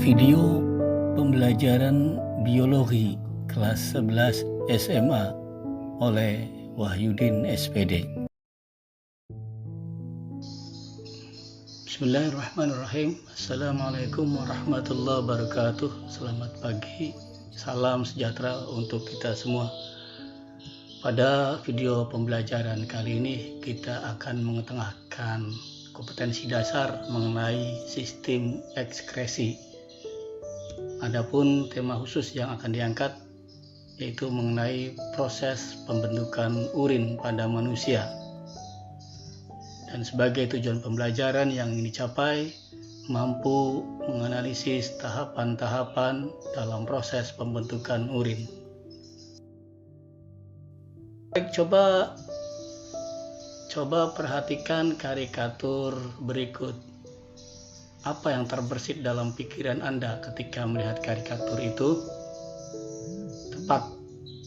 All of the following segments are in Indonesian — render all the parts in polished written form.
Video pembelajaran biologi kelas 11 SMA oleh Wahyudin SPD. Bismillahirrahmanirrahim. Assalamualaikum warahmatullahi wabarakatuh. Selamat pagi, salam sejahtera untuk kita semua. Pada video pembelajaran kali ini kita akan mengetengahkan kompetensi dasar mengenai sistem ekskresi. Adapun tema khusus yang akan diangkat yaitu mengenai proses pembentukan urin pada manusia. Dan sebagai tujuan pembelajaran yang ingin dicapai, mampu menganalisis tahapan-tahapan dalam proses pembentukan urin. Baik, coba perhatikan karikatur berikut. Apa yang terbersit dalam pikiran Anda ketika melihat karikatur itu? Tepat,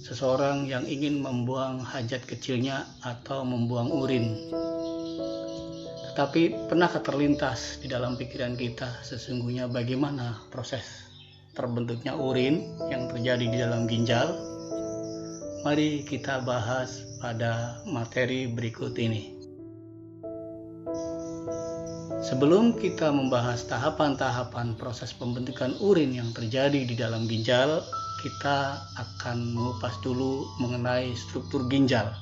seseorang yang ingin membuang hajat kecilnya atau membuang urin. Tetapi pernahkah terlintas di dalam pikiran kita sesungguhnya bagaimana proses terbentuknya urin yang terjadi di dalam ginjal? Mari kita bahas pada materi berikut ini. Sebelum kita membahas tahapan-tahapan proses pembentukan urin yang terjadi di dalam ginjal, kita akan mengupas dulu mengenai struktur ginjal.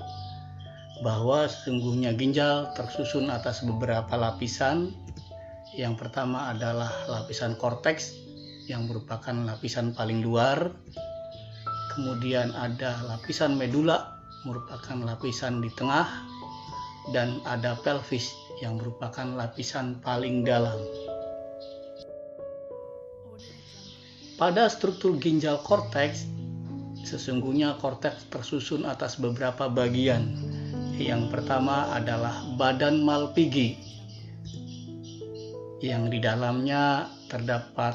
Bahwa sesungguhnya ginjal tersusun atas beberapa lapisan. Yang pertama adalah lapisan korteks yang merupakan lapisan paling luar. Kemudian ada lapisan medula, merupakan lapisan di tengah, dan ada pelvis yang merupakan lapisan paling dalam. Pada struktur ginjal korteks, sesungguhnya korteks tersusun atas beberapa bagian. Yang pertama adalah badan Malpighi, yang di dalamnya terdapat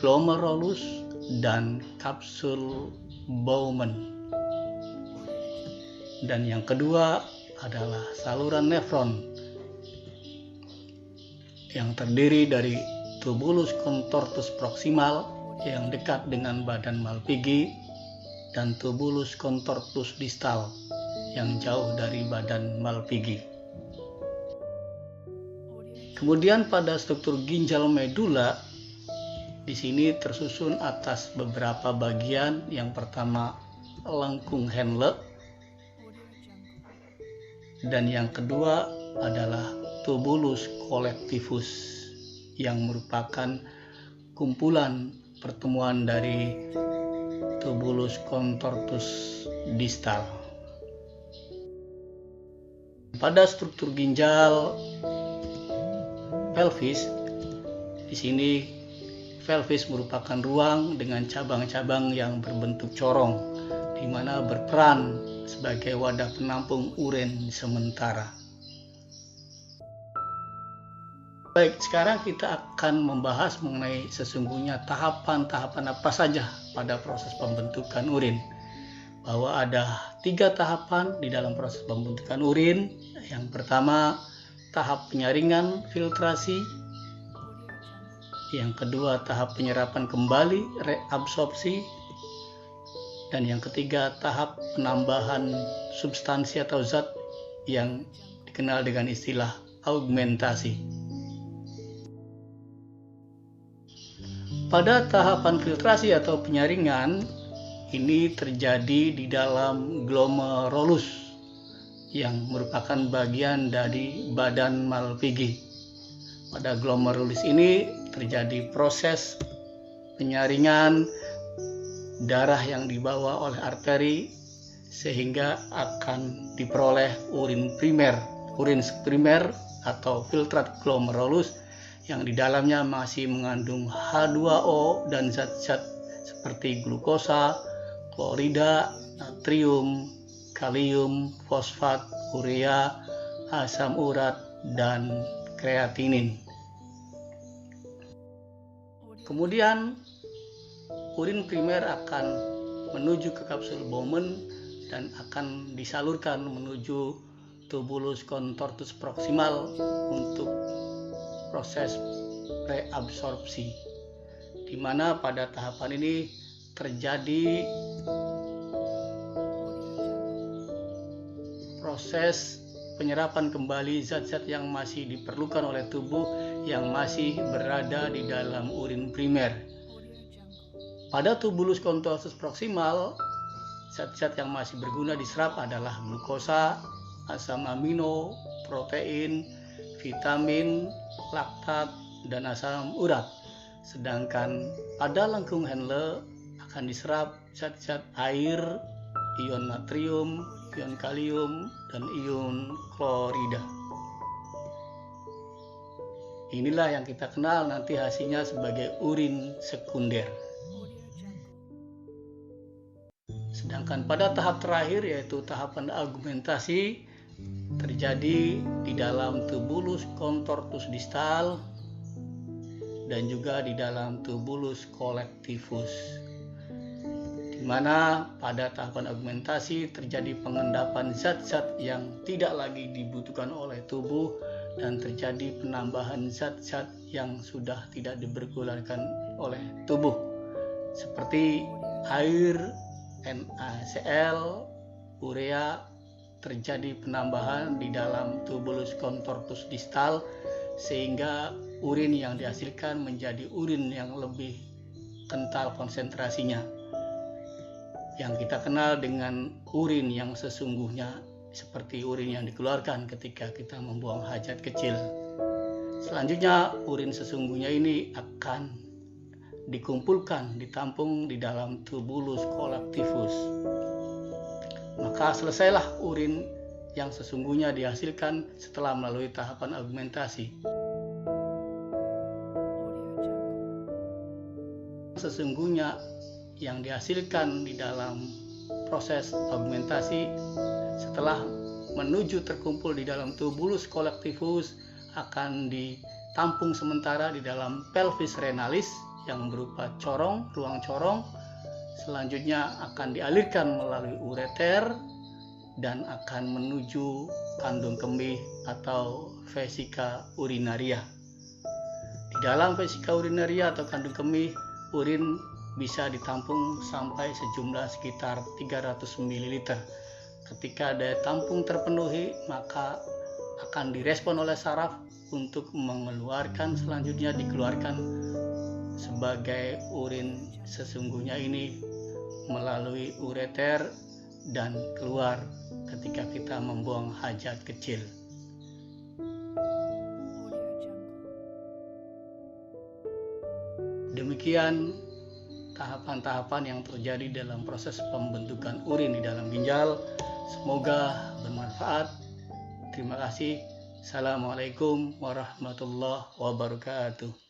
glomerulus dan kapsul Bowman. Dan yang kedua adalah saluran nefron yang terdiri dari tubulus contortus proximal yang dekat dengan badan Malpighi dan tubulus contortus distal yang jauh dari badan Malpighi. Kemudian pada struktur ginjal medula, di sini tersusun atas beberapa bagian. Yang pertama lengkung Henle, dan yang kedua adalah tubulus collectivus yang merupakan kumpulan pertemuan dari tubulus contortus distal. Pada struktur ginjal pelvis, di sini pelvis merupakan ruang dengan cabang-cabang yang berbentuk corong, di mana berperan sebagai wadah penampung urin sementara. Baik, sekarang kita akan membahas mengenai sesungguhnya tahapan-tahapan apa saja pada proses pembentukan urin. Bahwa ada 3 tahapan di dalam proses pembentukan urin. Yang pertama, tahap penyaringan filtrasi. Yang kedua, tahap penyerapan kembali reabsorpsi. Dan yang ketiga, tahap penambahan substansi atau zat yang dikenal dengan istilah augmentasi. Pada tahapan filtrasi atau penyaringan, ini terjadi di dalam glomerulus yang merupakan bagian dari badan Malpighi. Pada glomerulus ini terjadi proses penyaringan darah yang dibawa oleh arteri sehingga akan diperoleh urin primer atau filtrat glomerulus yang di dalamnya masih mengandung H2O dan zat-zat seperti glukosa, klorida, natrium, kalium, fosfat, urea, asam urat, dan kreatinin. Kemudian urin primer akan menuju ke kapsul Bowman dan akan disalurkan menuju tubulus contortus proximal untuk proses reabsorpsi. di mana pada tahapan ini terjadi proses penyerapan kembali zat-zat yang masih diperlukan oleh tubuh yang masih berada di dalam urin primer. Pada tubulus contortus proximal, zat-zat yang masih berguna diserap adalah glukosa, asam amino, protein, vitamin, laktat, dan asam urat. Sedangkan pada lengkung Henle akan diserap zat-zat air, ion natrium, ion kalium, dan ion klorida. Inilah yang kita kenal nanti hasilnya sebagai urin sekunder. Sedangkan pada tahap terakhir, yaitu tahapan argumentasi, terjadi di dalam tubulus contortus distal dan juga di dalam tubulus collectivus, di mana pada tahapan argumentasi terjadi pengendapan zat-zat yang tidak lagi dibutuhkan oleh tubuh dan terjadi penambahan zat-zat yang sudah tidak dipergunakan oleh tubuh seperti air, NaCl, urea. Terjadi penambahan di dalam tubulus contortus distal sehingga urin yang dihasilkan menjadi urin yang lebih kental konsentrasinya, yang kita kenal dengan urin yang sesungguhnya, seperti urin yang dikeluarkan ketika kita membuang hajat kecil. Selanjutnya urin sesungguhnya ini akan dikumpulkan, ditampung di dalam tubulus collectivus. Maka selesailah urin yang sesungguhnya dihasilkan setelah melalui tahapan argumentasi. Sesungguhnya yang dihasilkan di dalam proses argumentasi setelah menuju terkumpul di dalam tubulus collectivus akan ditampung sementara di dalam pelvis renalis yang berupa corong, ruang corong. Selanjutnya akan dialirkan melalui ureter dan akan menuju kandung kemih atau vesika urinaria. Di dalam vesika urinaria atau kandung kemih, urin bisa ditampung sampai sejumlah sekitar 300 ml. Ketika daya tampung terpenuhi, maka akan direspon oleh saraf untuk mengeluarkan, selanjutnya dikeluarkan sebagai urin sesungguhnya ini melalui ureter dan keluar ketika kita membuang hajat kecil. Demikian tahapan-tahapan yang terjadi dalam proses pembentukan urin di dalam ginjal. Semoga bermanfaat. Terima kasih. Assalamualaikum warahmatullahi wabarakatuh.